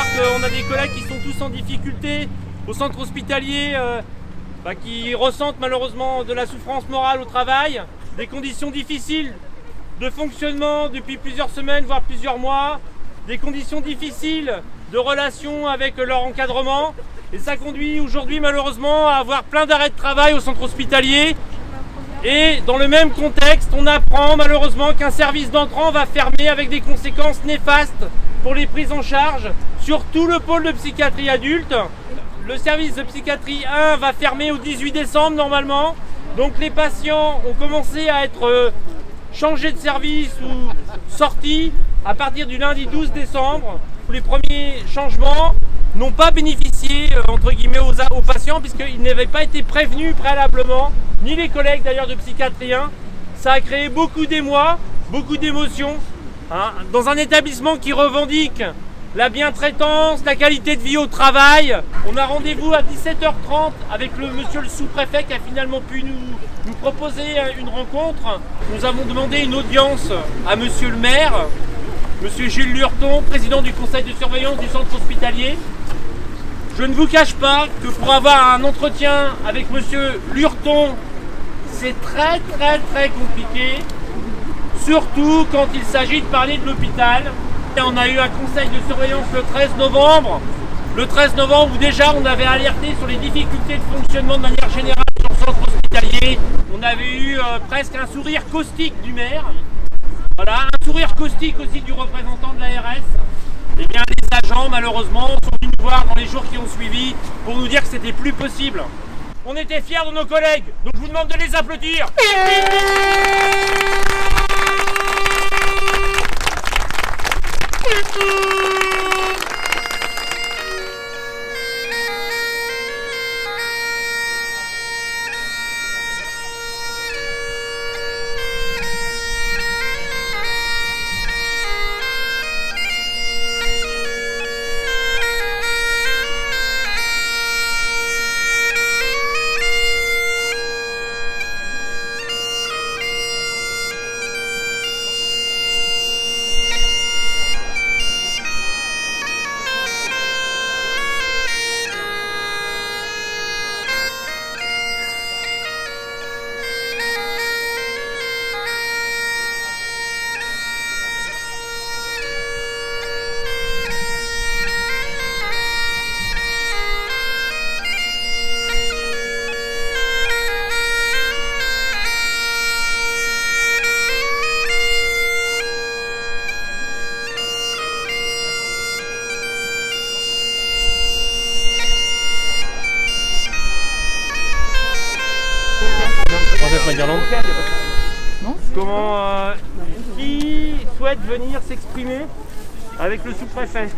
savoir qu'on a des collègues qui sont tous en difficulté au centre hospitalier, qui ressentent malheureusement de la souffrance morale au travail, des conditions difficiles de fonctionnement depuis plusieurs semaines, voire plusieurs mois, des conditions difficiles de relation avec leur encadrement. Et ça conduit aujourd'hui malheureusement à avoir plein d'arrêts de travail au centre hospitalier. Et dans le même contexte, on apprend malheureusement qu'un service d'entrant va fermer avec des conséquences néfastes pour les prises en charge sur tout le pôle de psychiatrie adulte. Le service de psychiatrie 1 va fermer au 18 décembre normalement. Donc les patients ont commencé à être changés de service ou sortis à partir du lundi 12 décembre. Les premiers changements n'ont pas bénéficié entre guillemets aux patients puisqu'ils n'avaient pas été prévenus préalablement, ni les collègues d'ailleurs de psychiatrie 1. Ça a créé beaucoup d'émoi, beaucoup d'émotions dans un étabbissement qui revendique la bientraitance, la qualité de vie au travail. On a rendez-vous à 17h30 avec monsieur le sous-préfet qui a finalement pu nous proposer une rencontre. Nous avons demandé une audience à monsieur le maire, monsieur Gilles Lurton, président du conseil de surveillance du centre hospitalier. Je ne vous cache pas que pour avoir un entretien avec monsieur Lurton, c'est très compliqué, surtout quand il s'agit de parler de l'hôpital. On a eu un conseil de surveillance le 13 novembre. Le 13 novembre où déjà on avait alerté sur les difficultés de fonctionnement de manière générale sur le centre hospitalier. On avait eu presque un sourire caustique du maire. Voilà, un sourire caustique aussi du représentant de l'ARS. Eh bien les agents malheureusement sont venus nous voir dans les jours qui ont suivi pour nous dire que c'était plus possible. On était fiers de nos collègues, donc je vous demande de les applaudir. Comment qui souhaite venir s'exprimer avec le sous-préfet?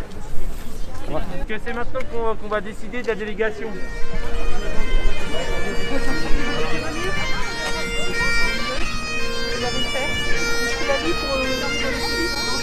Que c'est maintenant qu'on va décider de la délégation. Vous avez fait ce qu'il a dit pour